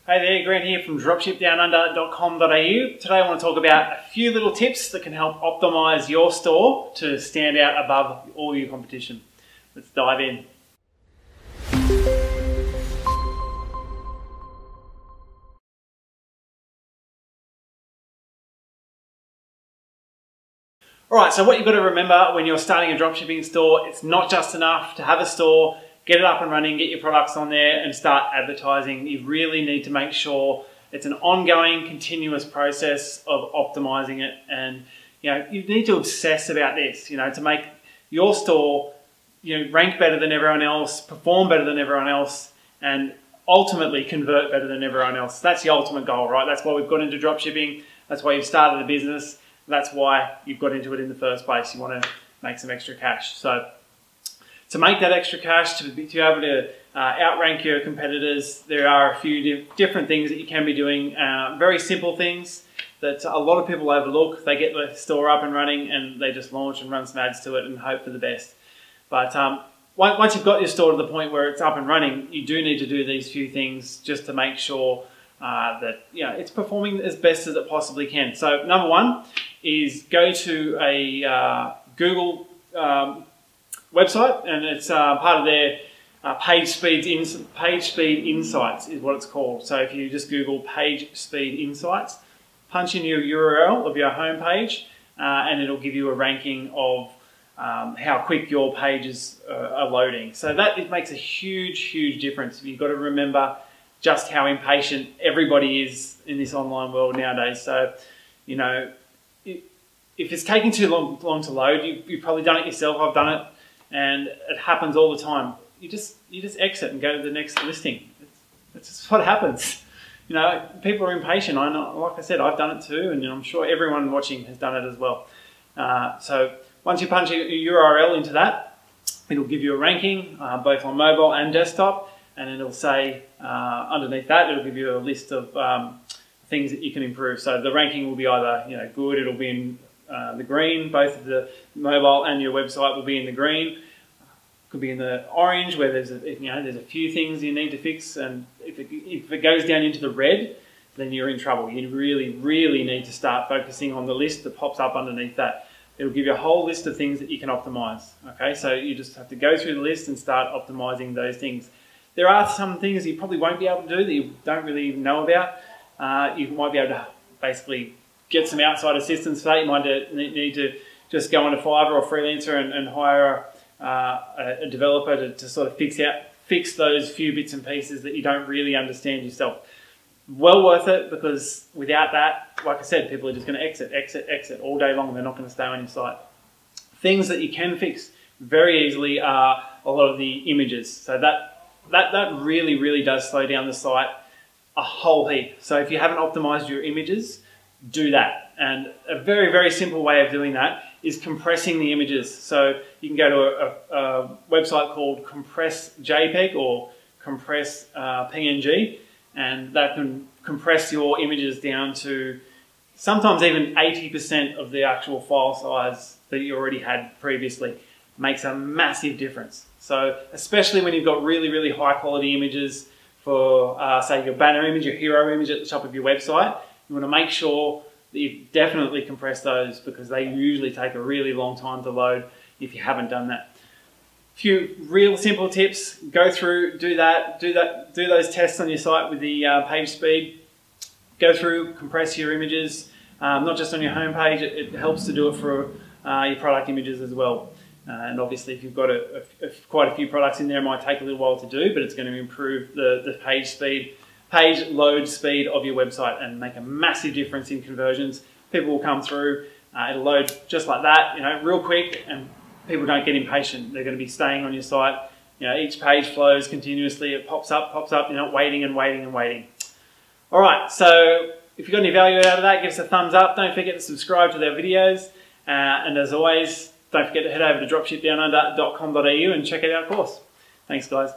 Hey there, Grant here from dropshipdownunder.com.au. Today I want to talk about a few little tips that can help optimize your store to stand out above all your competition. Let's dive in. Alright, so what you've got to remember when you're starting a dropshipping store, it's not just enough to have a store, get it up and running, get your products on there and start advertising. You really need to make sure it's an ongoing, continuous process of optimizing it. And you need to obsess about this, to make your store rank better than everyone else, perform better than everyone else, and ultimately convert better than everyone else. That's the ultimate goal, right? That's why we've got into dropshipping. That's why you've started a business. That's why you've got into it in the first place. You want to make some extra cash. So to make that extra cash, to be able to outrank your competitors, there are a few different things that you can be doing. Very simple things that a lot of people overlook. They get the store up and running and they just launch and run some ads to it and hope for the best. But once you've got your store to the point where it's up and running, you do need to do these few things just to make sure that it's performing as best as it possibly can. So number one is go to a Google website, and it's part of their page speed insights is what it's called. So if you just Google page speed insights, punch in your URL of your home page, and it'll give you a ranking of how quick your pages are loading. So that makes a huge difference. You've got to remember just how impatient everybody is in this online world nowadays. So if it's taking too long to load, you've probably done it yourself. I've done it. And it happens all the time. You just exit and go to the next listing. That's just what happens. People are impatient. I know, like I said, I've done it too, and I'm sure everyone watching has done it as well. So once you punch your URL into that, it'll give you a ranking both on mobile and desktop, and it'll say underneath that it'll give you a list of things that you can improve. So the ranking will be either good. It'll be in the green. Both of the mobile and your website will be in the green. Could be in the orange, where there's a few things you need to fix, and if it goes down into the red, then you're in trouble. You really need to start focusing on the list that pops up underneath that. It'll give you a whole list of things that you can optimize. Okay, so you just have to go through the list and start optimizing those things. There are some things you probably won't be able to do that you don't really know about. You might be able to basically get some outside assistance for that. You might need to just go onto Fiverr or Freelancer and hire a developer to sort of fix those few bits and pieces that you don't really understand yourself. Well worth it, because without that, like I said, people are just going to exit all day long. They're not going to stay on your site. Things that you can fix very easily are a lot of the images. So that really does slow down the site a whole heap. So if you haven't optimized your images, do that. And a very simple way of doing that is compressing the images. So you can go to a website called Compress JPEG or Compress PNG, and that can compress your images down to sometimes even 80% of the actual file size that you already had previously. Makes a massive difference. So especially when you've got really high quality images for say your banner image, your hero image at the top of your website, you want to make sure that you definitely compress those, because they usually take a really long time to load if you haven't done that. A few real simple tips: go through, do those tests on your site with the page speed. Go through, compress your images, not just on your home page. It helps to do it for your product images as well. And obviously, if you've got quite a few products in there, it might take a little while to do, but it's going to improve the page load speed of your website and make a massive difference in conversions. People will come through, it'll load just like that, real quick, and people don't get impatient. They're going to be staying on your site. Each page flows continuously. It pops up. You're not waiting and waiting. All right, so if you got any value out of that, give us a thumbs up. Don't forget to subscribe to their videos. And as always, don't forget to head over to dropshipdownunder.com.au and check out our course. Thanks, guys.